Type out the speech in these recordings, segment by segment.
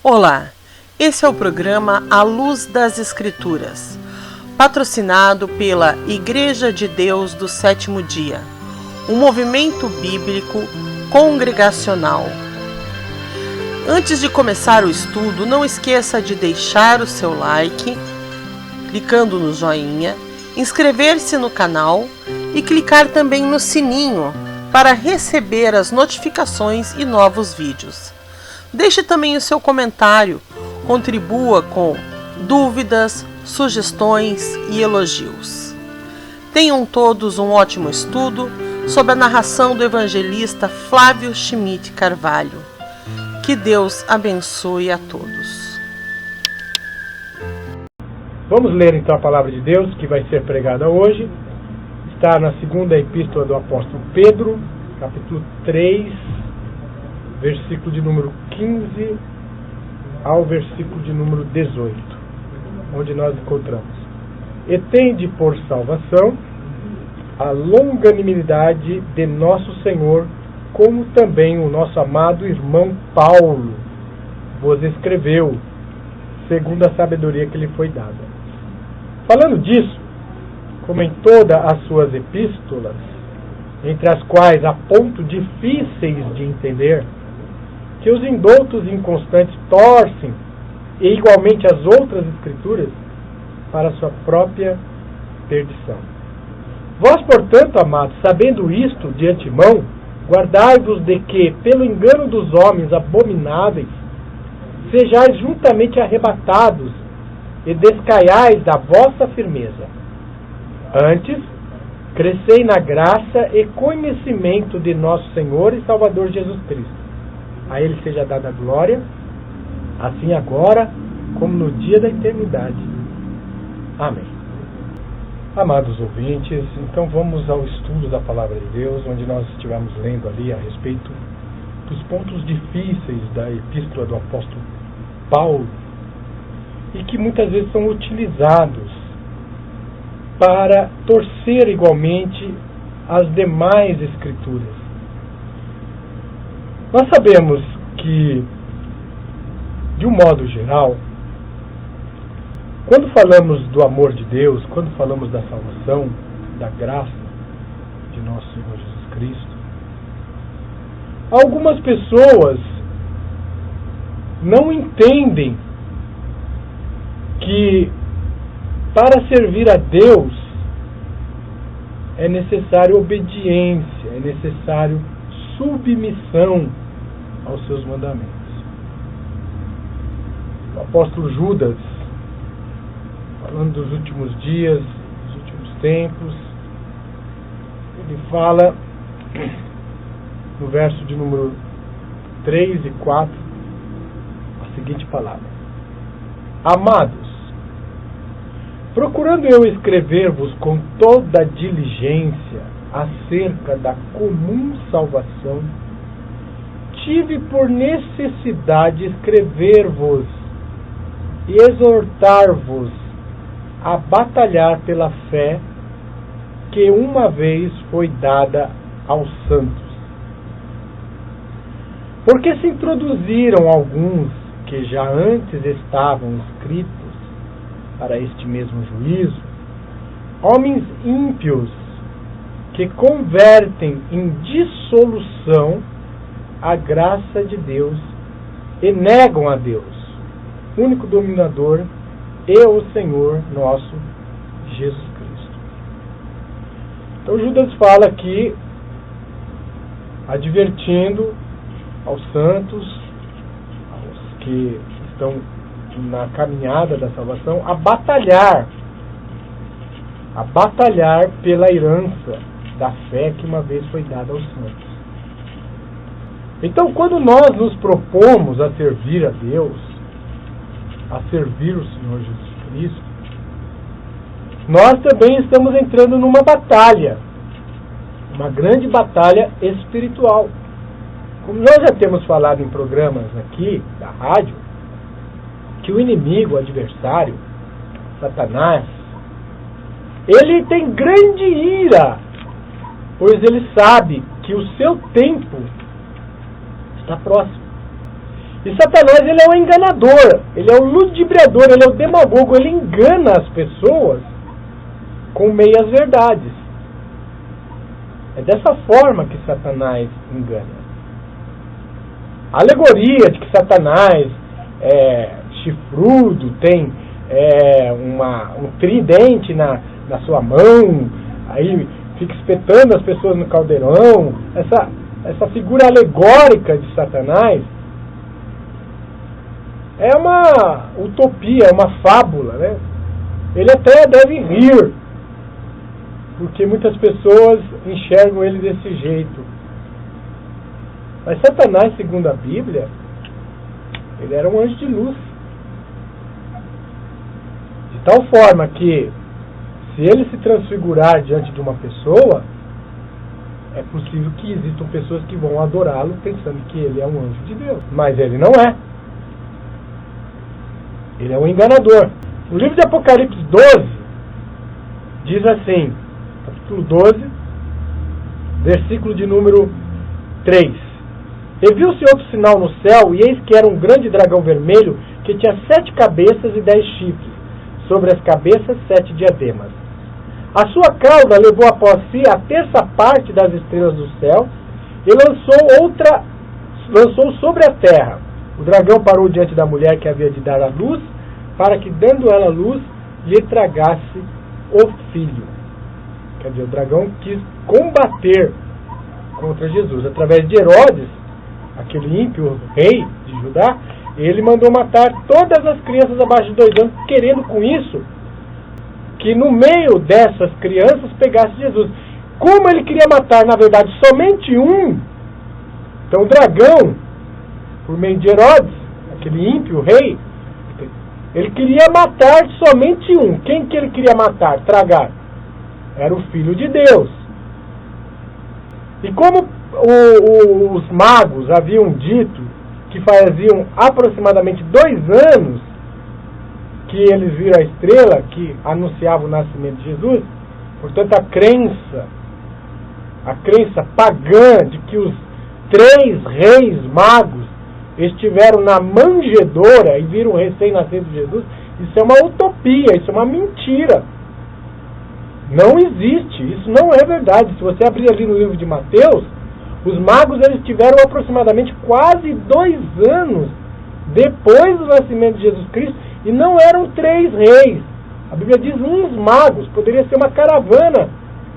Olá, esse é o programa A Luz das Escrituras, patrocinado pela Igreja de Deus do Sétimo Dia, um movimento bíblico congregacional. Antes de começar o estudo, não esqueça de deixar o seu like, clicando no joinha, inscrever-se no canal e clicar também no sininho para receber as notificações e novos vídeos. Deixe também o seu comentário, contribua com dúvidas, sugestões e elogios. Tenham todos um ótimo estudo sob a narração do evangelista Flávio Schmidt Carvalho. Que Deus abençoe a todos. Vamos ler então a palavra de Deus que vai ser pregada hoje. Está na segunda epístola do apóstolo Pedro, capítulo 3, versículo de número 15 ao versículo de número 18, onde nós encontramos: E tende por salvação a longanimidade de nosso Senhor, como também o nosso amado irmão Paulo vos escreveu, segundo a sabedoria que lhe foi dada. Falando disso, como em todas as suas epístolas, entre as quais há pontos difíceis de entender, que os indoutos e inconstantes torcem, e igualmente as outras escrituras, para a sua própria perdição. Vós, portanto, amados, sabendo isto de antemão, guardai-vos de que, pelo engano dos homens abomináveis, sejais juntamente arrebatados e descaiais da vossa firmeza. Antes, crescei na graça e conhecimento de nosso Senhor e Salvador Jesus Cristo. A Ele seja dada a glória, assim agora como no dia da eternidade. Amém. Amados ouvintes, então vamos ao estudo da Palavra de Deus, onde nós estivemos lendo ali a respeito dos pontos difíceis da epístola do apóstolo Paulo, e que muitas vezes são utilizados para torcer igualmente as demais escrituras. Nós sabemos que, de um modo geral, quando falamos do amor de Deus, quando falamos da salvação, da graça de nosso Senhor Jesus Cristo, algumas pessoas não entendem que para servir a Deus é necessário obediência, é necessário submissão aos seus mandamentos. O apóstolo Judas, falando dos últimos dias, dos últimos tempos, ele fala no verso de número 3 e 4 a seguinte palavra: Amados, procurando eu escrever-vos com toda diligência acerca da comum salvação, tive por necessidade escrever-vos e exortar-vos a batalhar pela fé que uma vez foi dada aos santos. Porque se introduziram alguns que já antes estavam escritos para este mesmo juízo, homens ímpios que convertem em dissolução a graça de Deus e negam a Deus, único dominador, e o Senhor nosso Jesus Cristo. Então Judas fala aqui, advertindo aos santos, aos que estão na caminhada da salvação, a batalhar pela herança da fé que uma vez foi dada aos santos. Então, quando nós nos propomos a servir a Deus, a servir o Senhor Jesus Cristo, nós também estamos entrando numa batalha, uma grande batalha espiritual. Como nós já temos falado em programas aqui da rádio, que o inimigo, o adversário, Satanás, ele tem grande ira, pois ele sabe que o seu tempo está próximo. E Satanás, ele é o enganador, ele é o ludibriador, ele é o demagogo, ele engana as pessoas com meias verdades. É dessa forma que Satanás engana. A alegoria de que Satanás é chifrudo, tem um tridente na sua mão, aí fica espetando as pessoas no caldeirão, essa figura alegórica de Satanás é uma utopia, é uma fábula, né? Ele até deve rir, porque muitas pessoas enxergam ele desse jeito. Mas Satanás, segundo a Bíblia, ele era um anjo de luz. De tal forma que, se ele se transfigurar diante de uma pessoa, é possível que existam pessoas que vão adorá-lo pensando que ele é um anjo de Deus. Mas ele não é. Ele é um enganador. No livro de Apocalipse 12, diz assim, capítulo 12, versículo de número 3. E viu-se outro sinal no céu, e eis que era um grande dragão vermelho, que tinha 7 cabeças e 10 chifres, sobre as cabeças 7 diademas. A sua cauda levou após si a terça parte das estrelas do céu, e lançou sobre a terra. O dragão parou diante da mulher que havia de dar a luz, para que, dando ela a luz, lhe tragasse o filho. Quer dizer, o dragão quis combater contra Jesus. Através de Herodes, aquele ímpio rei de Judá, ele mandou matar todas as crianças abaixo de 2 anos, querendo com isso que no meio dessas crianças pegasse Jesus. Como ele queria matar, na verdade, somente um, então o dragão, por meio de Herodes, aquele ímpio rei, ele queria matar somente um. Quem que ele queria matar, tragar? Era o Filho de Deus. E como os magos haviam dito que faziam aproximadamente 2 anos que eles viram a estrela que anunciava o nascimento de Jesus, portanto a crença pagã de que os 3 reis magos estiveram na manjedoura e viram o recém-nascido de Jesus, isso é uma utopia, isso é uma mentira. Não existe, isso não é verdade. Se você abrir ali no livro de Mateus, os magos eles tiveram aproximadamente quase 2 anos depois do nascimento de Jesus Cristo, e não eram 3 reis. A Bíblia diz uns magos, poderia ser uma caravana,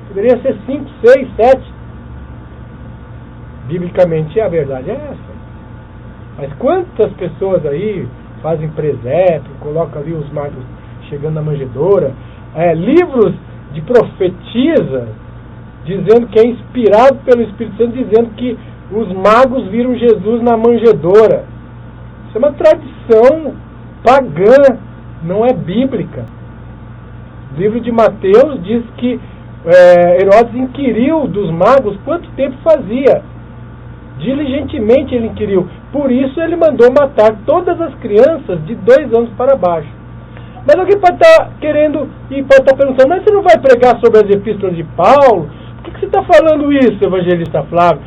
poderia ser 5, 6, 7. Biblicamente a verdade é essa. Mas quantas pessoas aí fazem presépio, colocam ali os magos chegando na manjedoura, livros de profetisa dizendo que é inspirado pelo Espírito Santo, dizendo que os magos viram Jesus na manjedoura. Isso é uma tradição pagã, não é bíblica. O livro de Mateus diz que Herodes inquiriu dos magos quanto tempo fazia. Diligentemente ele inquiriu. Por isso ele mandou matar todas as crianças de 2 anos para baixo. Mas alguém pode estar querendo e pode estar perguntando, mas você não vai pregar sobre as epístolas de Paulo? Por que você está falando isso, evangelista Flávio?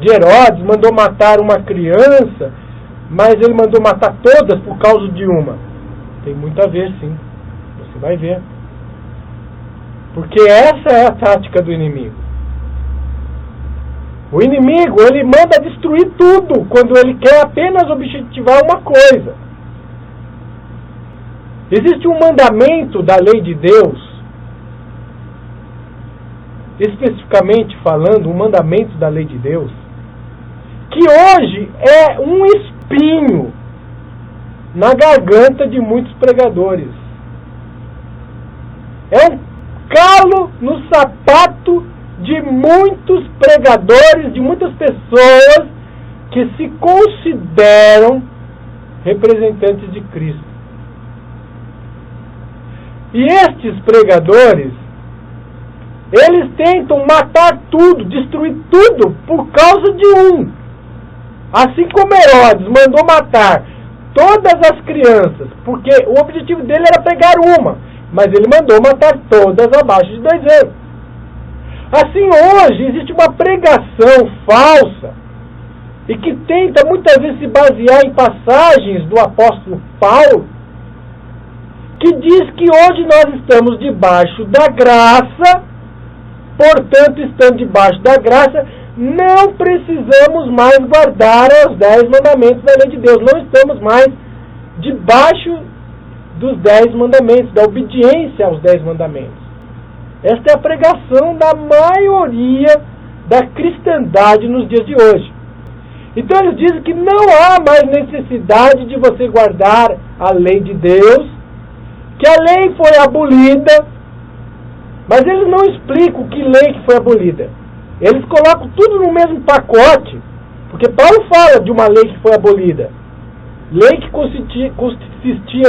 De Herodes mandou matar uma criança, mas ele mandou matar todas por causa de uma. Tem muito a ver, sim. Você vai ver. Porque essa é a tática do inimigo. O inimigo, ele manda destruir tudo quando ele quer apenas objetivar uma coisa. Existe um mandamento da lei de Deus, especificamente falando, um mandamento da lei de Deus, que hoje é um espinho na garganta de muitos pregadores. É um calo no sapato de muitos pregadores, de muitas pessoas que se consideram representantes de Cristo. E estes pregadores, eles tentam matar tudo, destruir tudo por causa de um. Assim como Herodes mandou matar todas as crianças, porque o objetivo dele era pegar uma, mas ele mandou matar todas abaixo de 2 anos. Assim hoje existe uma pregação falsa e que tenta muitas vezes se basear em passagens do apóstolo Paulo, que diz que hoje nós estamos debaixo da graça, portanto, estando debaixo da graça, não precisamos mais guardar os 10 mandamentos da lei de Deus, não estamos mais debaixo dos 10 mandamentos, da obediência aos 10 mandamentos. Esta é a pregação da maioria da cristandade nos dias de hoje. Então eles dizem que não há mais necessidade de você guardar a lei de Deus, que a lei foi abolida, mas eles não explicam que lei que foi abolida. Eles colocam tudo no mesmo pacote, porque Paulo fala de uma lei que foi abolida. Lei que consistia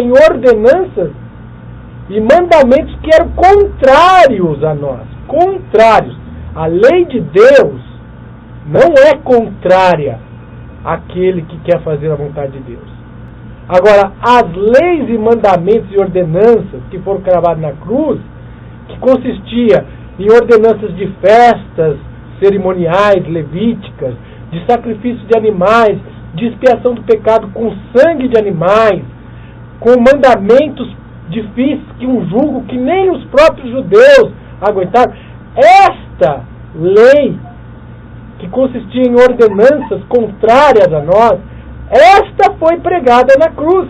em ordenanças e mandamentos que eram contrários a nós. Contrários. A lei de Deus não é contrária àquele que quer fazer a vontade de Deus. Agora, as leis e mandamentos e ordenanças que foram cravados na cruz, que consistia em ordenanças de festas cerimoniais, levíticas, de sacrifício de animais, de expiação do pecado com sangue de animais, com mandamentos difíceis, que um jugo que nem os próprios judeus aguentaram. Esta lei, que consistia em ordenanças contrárias a nós, esta foi pregada na cruz.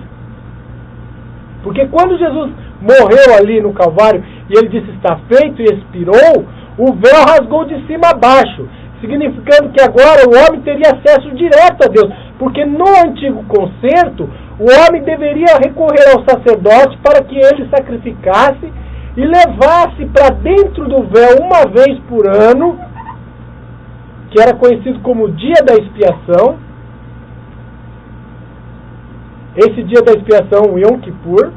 Porque quando Jesus morreu ali no Calvário e ele disse está feito e expirou, o véu rasgou de cima a baixo, significando que agora o homem teria acesso direto a Deus, porque no antigo concerto o homem deveria recorrer ao sacerdote para que ele sacrificasse e levasse para dentro do véu uma vez por ano, que era conhecido como dia da expiação. Esse dia da expiação, o Yom Kippur,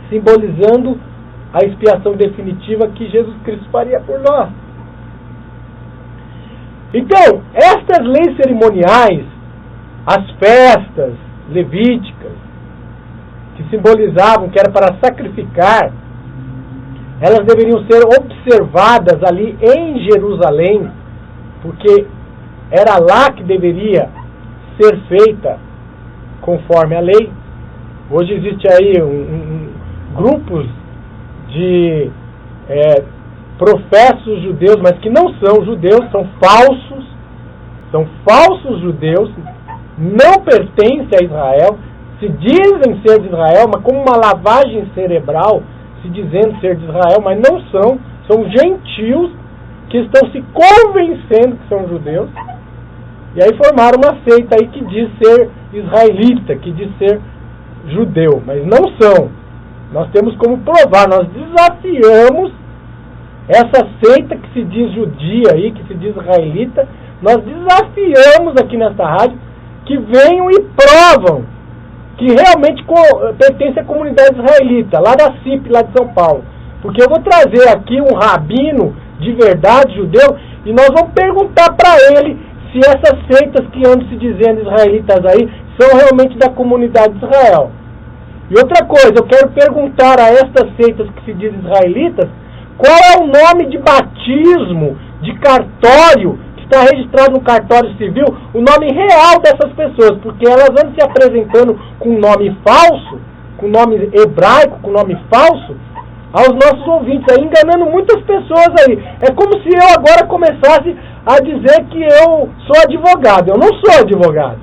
simbolizando a expiação definitiva que Jesus Cristo faria por nós. Então, estas leis cerimoniais, as festas levíticas, que simbolizavam que era para sacrificar, elas deveriam ser observadas ali em Jerusalém, porque era lá que deveria ser feita conforme a lei. Hoje existe aí grupos de professos judeus, mas que não são judeus, são falsos judeus, não pertencem a Israel, se dizem ser de Israel, mas como uma lavagem cerebral, se dizendo ser de Israel, mas não são gentios que estão se convencendo que são judeus, e aí formaram uma seita aí que diz ser israelita, que diz ser judeu, mas não são. Nós temos como provar, nós desafiamos essa seita que se diz judia aí, que se diz israelita, nós desafiamos aqui nesta rádio que venham e provam que realmente pertence à comunidade israelita, lá da CIP, lá de São Paulo. Porque eu vou trazer aqui um rabino de verdade, judeu, e nós vamos perguntar para ele se essas seitas que andam se dizendo israelitas aí são realmente da comunidade de Israel. E outra coisa, eu quero perguntar a estas seitas que se dizem israelitas, qual é o nome de batismo, de cartório, que está registrado no cartório civil, o nome real dessas pessoas, porque elas andam se apresentando com um nome falso, com nome hebraico, com nome falso, aos nossos ouvintes, aí, enganando muitas pessoas aí. É como se eu agora começasse a dizer que eu sou advogado. Eu não sou advogado.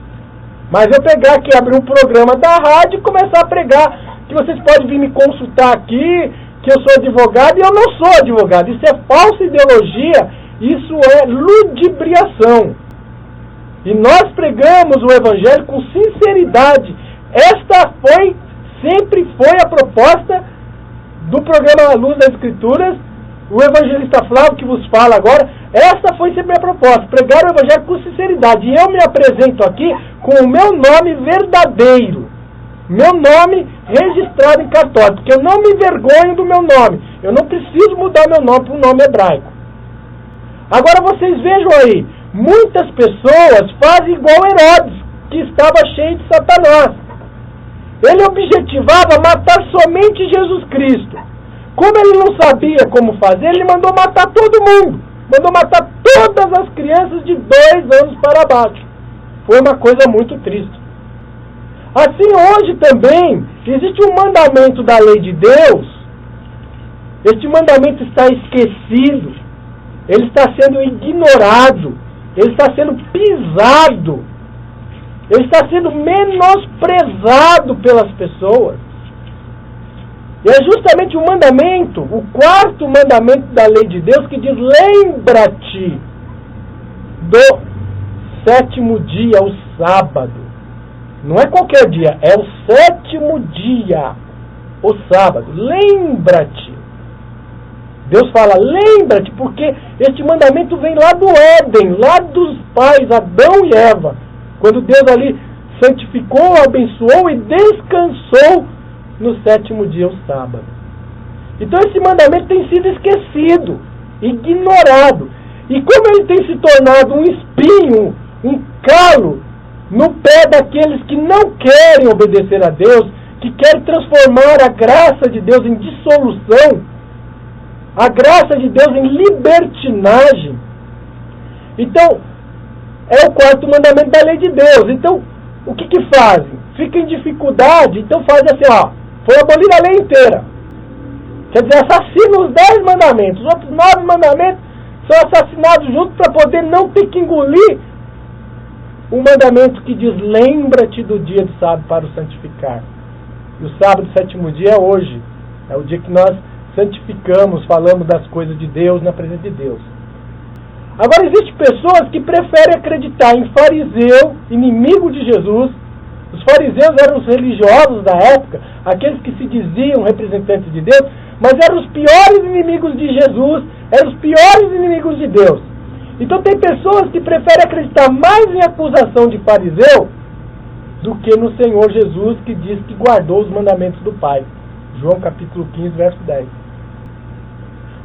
Mas eu pegar aqui, abrir um programa da rádio e começar a pregar que vocês podem vir me consultar aqui, que eu sou advogado, e eu não sou advogado. Isso é falsa ideologia, isso é ludibriação. E nós pregamos o Evangelho com sinceridade. Esta sempre foi a proposta do programa Luz das Escrituras, o evangelista Flávio que vos fala agora. Esta foi sempre a proposta, pregar o Evangelho com sinceridade. E eu me apresento aqui com o meu nome verdadeiro, meu nome registrado em cartório, porque eu não me envergonho do meu nome. Eu não preciso mudar meu nome para um nome hebraico. Agora vocês vejam aí, muitas pessoas fazem igual Herodes, que estava cheio de Satanás. Ele objetivava matar somente Jesus Cristo. Como ele não sabia como fazer, ele mandou matar todo mundo. Mandou matar todas as crianças de 2 anos para baixo. Foi uma coisa muito triste. Assim, hoje também, existe um mandamento da lei de Deus. Este mandamento está esquecido. Ele está sendo ignorado. Ele está sendo pisado. Ele está sendo menosprezado pelas pessoas. E é justamente o mandamento, o 4º mandamento da lei de Deus, que diz: lembra-te do 7º dia, o sábado. Não é qualquer dia, é o 7º dia, o sábado. Lembra-te. Deus fala, lembra-te, porque este mandamento vem lá do Éden, lá dos pais, Adão e Eva. Quando Deus ali santificou, abençoou e descansou no 7º dia, o sábado. Então esse mandamento tem sido esquecido, ignorado. E como ele tem se tornado um espinho, um calo no pé daqueles que não querem obedecer a Deus, que querem transformar a graça de Deus em dissolução, a graça de Deus em libertinagem. Então, é o 4º mandamento da lei de Deus. Então, o que fazem? Fica em dificuldade, então faz assim, foi abolida a lei inteira. Quer dizer, assassina os 10 mandamentos. Os outros 9 mandamentos são assassinados juntos para poder não ter que engolir o mandamento que diz, lembra-te do dia do sábado para o santificar. E o sábado, 7º dia, é hoje. É o dia que nós santificamos, falamos das coisas de Deus, na presença de Deus. Agora, existem pessoas que preferem acreditar em fariseu, inimigo de Jesus. Os fariseus eram os religiosos da época, aqueles que se diziam representantes de Deus, mas eram os piores inimigos de Jesus, eram os piores inimigos de Deus. Então tem pessoas que preferem acreditar mais em acusação de fariseu do que no Senhor Jesus, que diz que guardou os mandamentos do Pai. João capítulo 15, verso 10.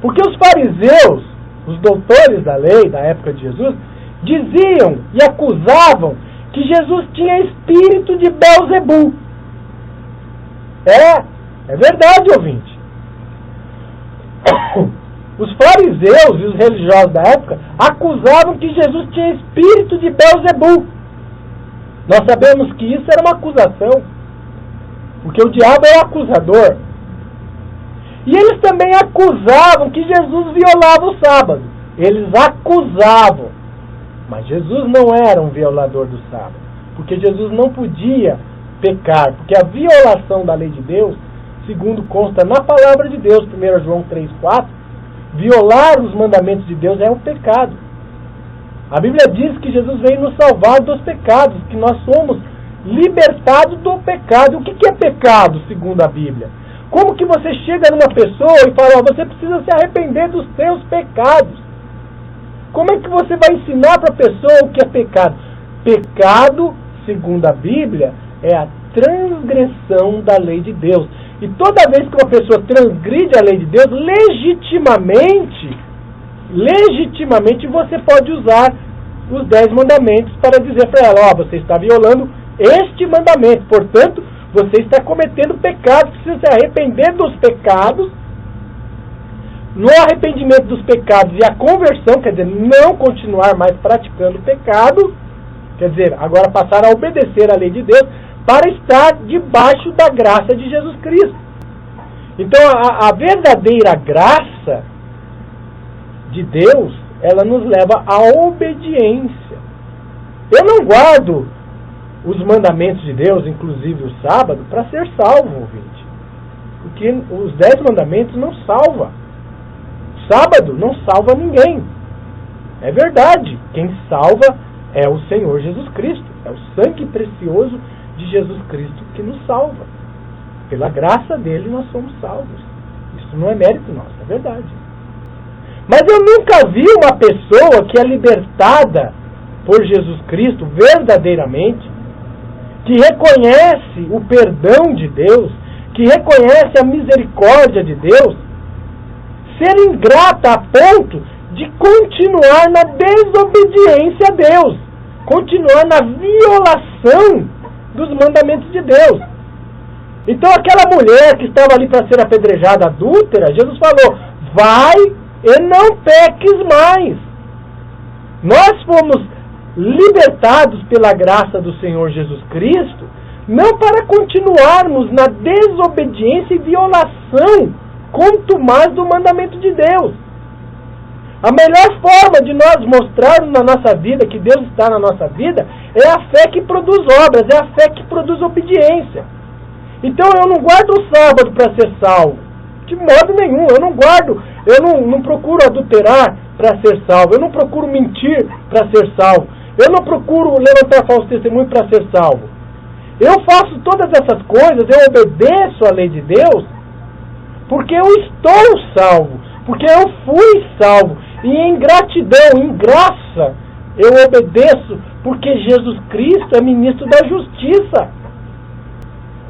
Porque os fariseus, os doutores da lei da época de Jesus, diziam e acusavam que Jesus tinha espírito de Belzebu. É verdade, ouvinte. Os fariseus e os religiosos da época acusavam que Jesus tinha espírito de Belzebu. Nós sabemos que isso era uma acusação, porque o diabo é o acusador. E eles também acusavam que Jesus violava o sábado. Eles acusavam. Mas Jesus não era um violador do sábado, porque Jesus não podia pecar, porque a violação da lei de Deus, segundo consta na palavra de Deus, 1 João 3,4, violar os mandamentos de Deus é um pecado. A Bíblia diz que Jesus veio nos salvar dos pecados, que nós somos libertados do pecado. O que é pecado, segundo a Bíblia? Como que você chega numa pessoa e fala, você precisa se arrepender dos seus pecados? Como é que você vai ensinar para a pessoa o que é pecado? Pecado, segundo a Bíblia, é a transgressão da lei de Deus. E toda vez que uma pessoa transgride a lei de Deus, legitimamente você pode usar os 10 mandamentos para dizer para ela, você está violando este mandamento, portanto, você está cometendo pecado, precisa se arrepender dos pecados. No arrependimento dos pecados e a conversão, quer dizer, não continuar mais praticando pecado, quer dizer, agora passar a obedecer a lei de Deus, para estar debaixo da graça de Jesus Cristo. Então, a verdadeira graça de Deus, ela nos leva à obediência. Eu não guardo os mandamentos de Deus, inclusive o sábado, para ser salvo, ouvinte. Porque os 10 mandamentos não salvam. O sábado não salva ninguém. É verdade, quem salva é o Senhor Jesus Cristo. É o sangue precioso de Jesus Cristo que nos salva. Pela graça dele nós somos salvos. Isso não é mérito nosso, é verdade. Mas eu nunca vi uma pessoa que é libertada por Jesus Cristo verdadeiramente, que reconhece o perdão de Deus, que reconhece a misericórdia de Deus, ser ingrata a ponto de continuar na desobediência a Deus, continuar na violação dos mandamentos de Deus. Então aquela mulher que estava ali para ser apedrejada adúltera, Jesus falou, vai e não peques mais. Nós fomos libertados pela graça do Senhor Jesus Cristo, não para continuarmos na desobediência e violação contumaz do mandamento de Deus. A melhor forma de nós mostrarmos na nossa vida que Deus está na nossa vida é a fé que produz obras, é a fé que produz obediência. Então eu não guardo o sábado para ser salvo, de modo nenhum. Eu não procuro adulterar para ser salvo, eu não procuro mentir para ser salvo, eu não procuro levantar falso testemunho para ser salvo. Eu faço todas essas coisas, eu obedeço à lei de Deus, porque eu estou salvo, porque eu fui salvo, e em gratidão, em graça, eu obedeço, porque Jesus Cristo é ministro da justiça.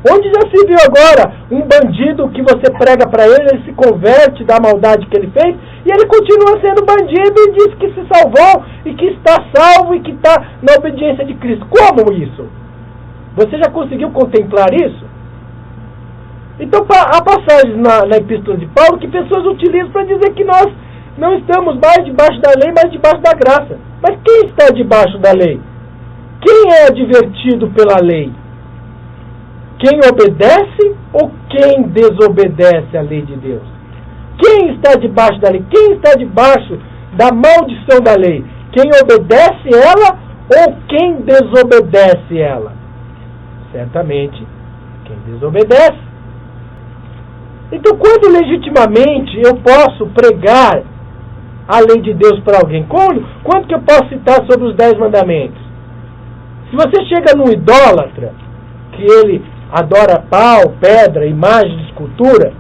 Onde já se viu agora um bandido que você prega para ele, ele se converte da maldade que ele fez, e ele continua sendo bandido e diz que se salvou, e que está salvo, e que está na obediência de Cristo. Como isso? Você já conseguiu contemplar isso? Então há passagens na Epístola de Paulo que pessoas utilizam para dizer que nós não estamos mais debaixo da lei, mas debaixo da graça. Mas quem está debaixo da lei? Quem é advertido pela lei? Quem obedece ou quem desobedece à lei de Deus? Quem está debaixo da lei? Quem está debaixo da maldição da lei? Quem obedece ela ou quem desobedece ela? Certamente, quem desobedece. Então, quando legitimamente eu posso pregar a lei de Deus para alguém? Quando que eu posso citar sobre os 10 mandamentos? Se você chega num idólatra, que ele adora pau, pedra, imagem de escultura,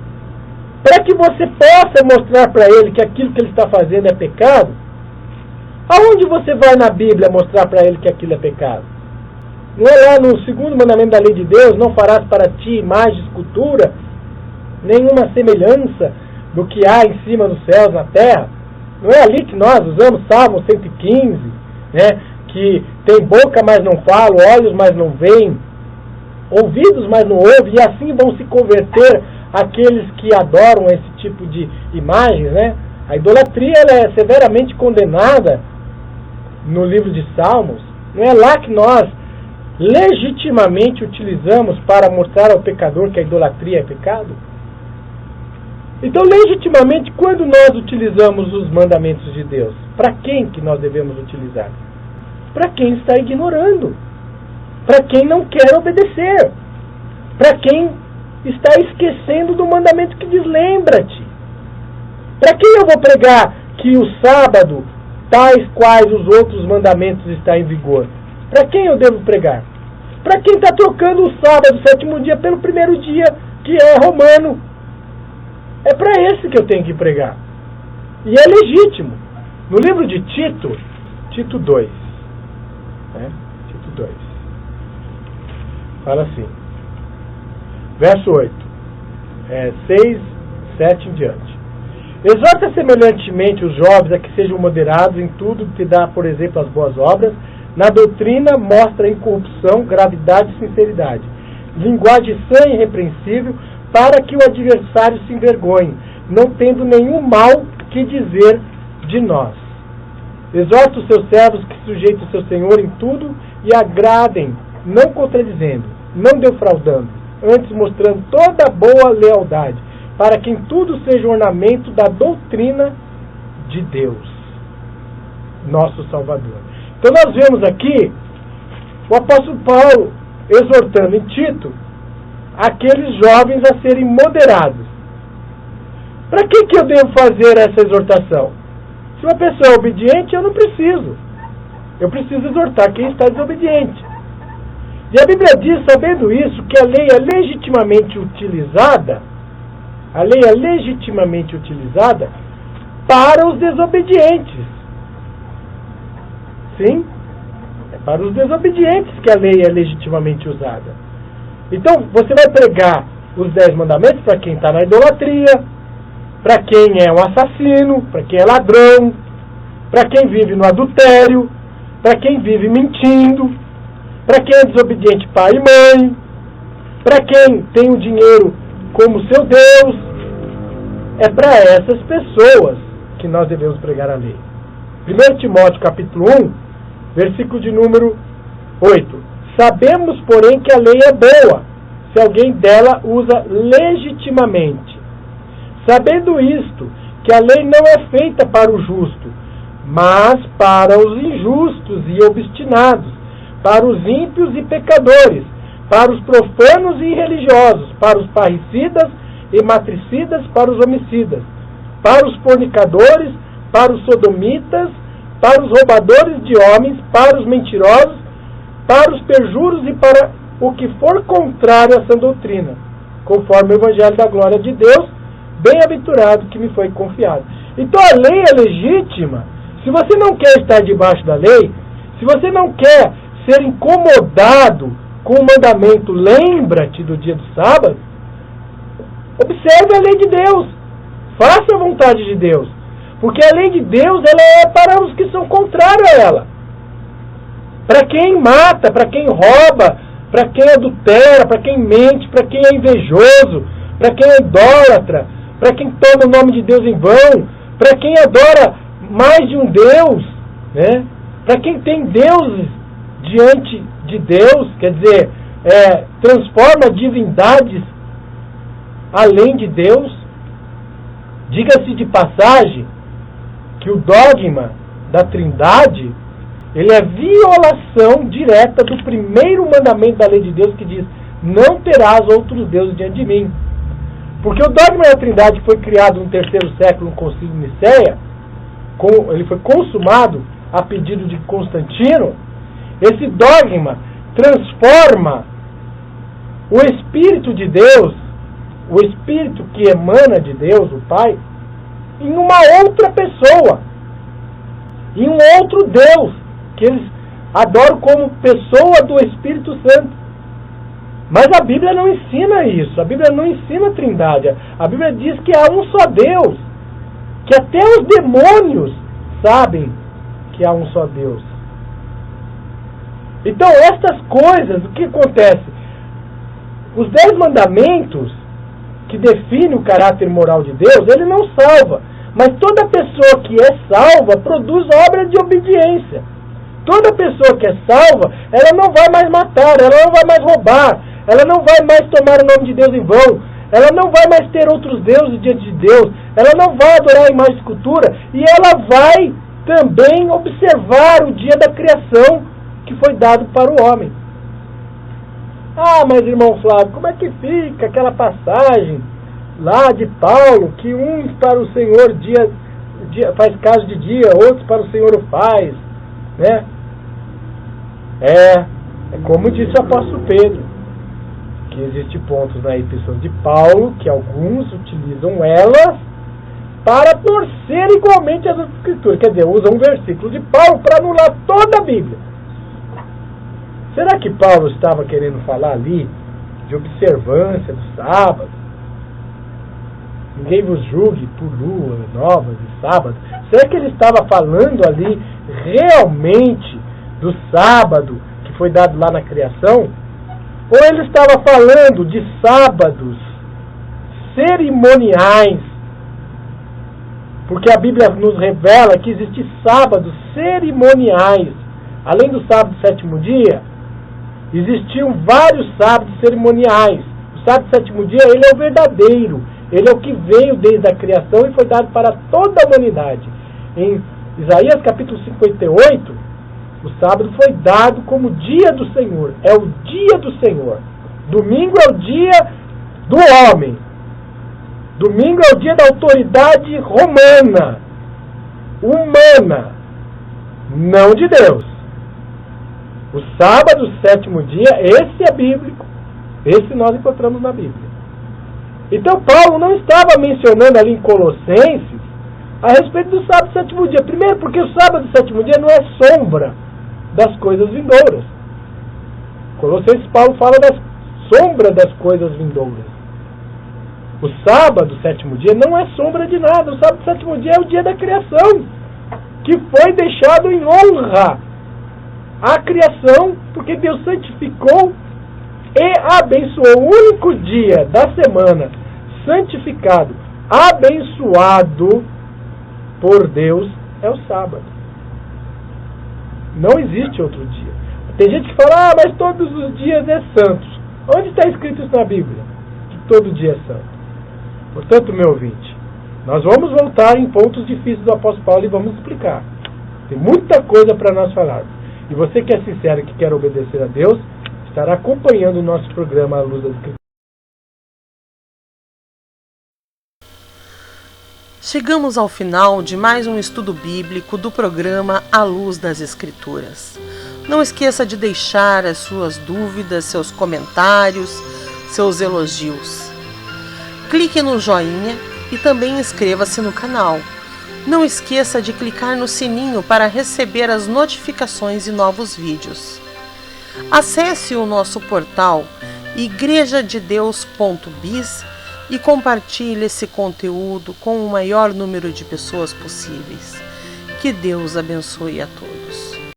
para que você possa mostrar para ele que aquilo que ele está fazendo é pecado, aonde você vai na Bíblia mostrar para ele que aquilo é pecado? Não é lá no 2º mandamento da lei de Deus, não farás para ti imagem, escultura, nenhuma semelhança do que há em cima dos céus, na terra? Não é ali que nós usamos Salmo 115, né, que tem boca, mas não fala, olhos, mas não veem, ouvidos, mas não ouvem, e assim vão se converter aqueles que adoram esse tipo de imagens, né? A idolatria ela é severamente condenada no livro de Salmos. Não é lá que nós legitimamente utilizamos para mostrar ao pecador que a idolatria é pecado? Então, legitimamente, quando nós utilizamos os mandamentos de Deus, para quem que nós devemos utilizar? Para quem está ignorando, para quem não quer obedecer, para quem está esquecendo do mandamento que diz lembra-te. Para quem eu vou pregar que o sábado, tais quais os outros mandamentos, está em vigor? Para quem eu devo pregar? Para quem está trocando o sábado, o 7º dia, pelo 1º dia, que é romano. É para esse que eu tenho que pregar. E é legítimo. No livro de Tito 2, né? Tito 2, fala assim, verso 8, 6, 7 em diante. Exorta semelhantemente os jovens a que sejam moderados em tudo que dá, por exemplo, as boas obras. Na doutrina mostra incorrupção, gravidade e sinceridade. Linguagem sã e irrepreensível, para que o adversário se envergonhe, não tendo nenhum mal que dizer de nós. Exorta os seus servos que sujeitem o seu Senhor em tudo e agradem, não contradizendo, não defraudando, antes mostrando toda boa lealdade, para que em tudo seja ornamento da doutrina de Deus, nosso Salvador. Então nós vemos aqui o apóstolo Paulo exortando em Tito aqueles jovens a serem moderados. Para que eu devo fazer essa exortação? Se uma pessoa é obediente, eu não preciso. Eu preciso exortar quem está desobediente. E a Bíblia diz, sabendo isso, que a lei é legitimamente utilizada, para os desobedientes. Sim, é para os desobedientes que a lei é legitimamente usada. Então, você vai pregar os 10 mandamentos para quem está na idolatria, para quem é um assassino, para quem é ladrão, para quem vive no adultério, para quem vive mentindo, para quem é desobediente pai e mãe, para quem tem o dinheiro como seu Deus. É para essas pessoas que nós devemos pregar a lei. 1 Timóteo capítulo 1, versículo de número 8. Sabemos, porém, que a lei é boa, se alguém dela usa legitimamente. Sabendo isto, que a lei não é feita para o justo, mas para os injustos e obstinados, para os ímpios e pecadores, para os profanos e irreligiosos, para os parricidas e matricidas, para os homicidas, para os fornicadores, para os sodomitas, para os roubadores de homens, para os mentirosos, para os perjuros e para o que for contrário a essa doutrina, conforme o Evangelho da glória de Deus, bem-aventurado que me foi confiado. Então a lei é legítima. Se você não quer estar debaixo da lei, se você não quer ser incomodado com o mandamento, lembra-te do dia do sábado, observe a lei de Deus, faça a vontade de Deus, porque a lei de Deus ela é para os que são contrários a ela, para quem mata, para quem rouba, para quem adultera, para quem mente, para quem é invejoso, para quem é idólatra, para quem toma o nome de Deus em vão, para quem adora mais de um Deus, né? Para quem tem deuses diante de Deus, quer dizer, transforma divindades além de Deus. Diga-se de passagem que o dogma da Trindade ele é violação direta do primeiro mandamento da lei de Deus que diz: não terás outros deuses diante de mim. Porque o dogma da Trindade que foi criado no 3º século no Concílio de Nicéia, ele foi consumado a pedido de Constantino. Esse dogma transforma o Espírito de Deus, o Espírito que emana de Deus, o Pai, em uma outra pessoa, em um outro Deus, que eles adoram como pessoa do Espírito Santo. Mas a Bíblia não ensina isso, a Bíblia não ensina a Trindade. A Bíblia diz que há um só Deus, que até os demônios sabem que há um só Deus. Então, estas coisas, o que acontece? Os 10 mandamentos, que definem o caráter moral de Deus, ele não salva. Mas toda pessoa que é salva produz obra de obediência. Toda pessoa que é salva, ela não vai mais matar, ela não vai mais roubar, ela não vai mais tomar o nome de Deus em vão, ela não vai mais ter outros deuses diante de Deus, ela não vai adorar a imagem de escultura, e ela vai também observar o dia da criação que foi dado para o homem. Ah, mas irmão Flávio, como é que fica aquela passagem lá de Paulo, que uns para o Senhor faz caso de dia, outros para o Senhor o faz, né? É como disse o apóstolo Pedro, que existem pontos na epístola de Paulo, que alguns utilizam elas para torcer igualmente as escrituras, quer dizer, usam um versículo de Paulo para anular toda a Bíblia. Será que Paulo estava querendo falar ali de observância do sábado? Ninguém vos julgue por luas novas e sábado. Será que ele estava falando ali realmente do sábado que foi dado lá na criação? Ou ele estava falando de sábados cerimoniais? Porque a Bíblia nos revela que existem sábados cerimoniais. Além do sábado do 7º dia, existiam vários sábados cerimoniais. O sábado do 7º dia, ele é o verdadeiro. Ele é o que veio desde a criação e foi dado para toda a humanidade. Em Isaías capítulo 58, o sábado foi dado como dia do Senhor. É o dia do Senhor. Domingo é o dia do homem. Domingo é o dia da autoridade romana, humana, não de Deus. O sábado, o 7º dia, esse é bíblico. Esse nós encontramos na Bíblia. Então Paulo não estava mencionando ali em Colossenses a respeito do sábado do 7º dia. Primeiro porque o sábado do 7º dia não é sombra das coisas vindouras. Colossenses, Paulo fala das sombras das coisas vindouras. O sábado do 7º dia não é sombra de nada. O sábado do 7º dia é o dia da criação, que foi deixado em honra à criação, porque Deus santificou e abençoou. O único dia da semana santificado, abençoado por Deus, é o sábado. Não existe outro dia. Tem gente que fala, mas todos os dias é santos. Onde está escrito isso na Bíblia? Que todo dia é santo. Portanto, meu ouvinte, nós vamos voltar em pontos difíceis do apóstolo Paulo e vamos explicar. Tem muita coisa para nós falarmos. E você que é sincero e que quer obedecer a Deus, estará acompanhando o nosso programa A Luz das Escrituras. Chegamos ao final de mais um estudo bíblico do programa A Luz das Escrituras. Não esqueça de deixar as suas dúvidas, seus comentários, seus elogios. Clique no joinha e também inscreva-se no canal. Não esqueça de clicar no sininho para receber as notificações de novos vídeos. Acesse o nosso portal igrejadedeus.biz e compartilhe esse conteúdo com o maior número de pessoas possíveis. Que Deus abençoe a todos.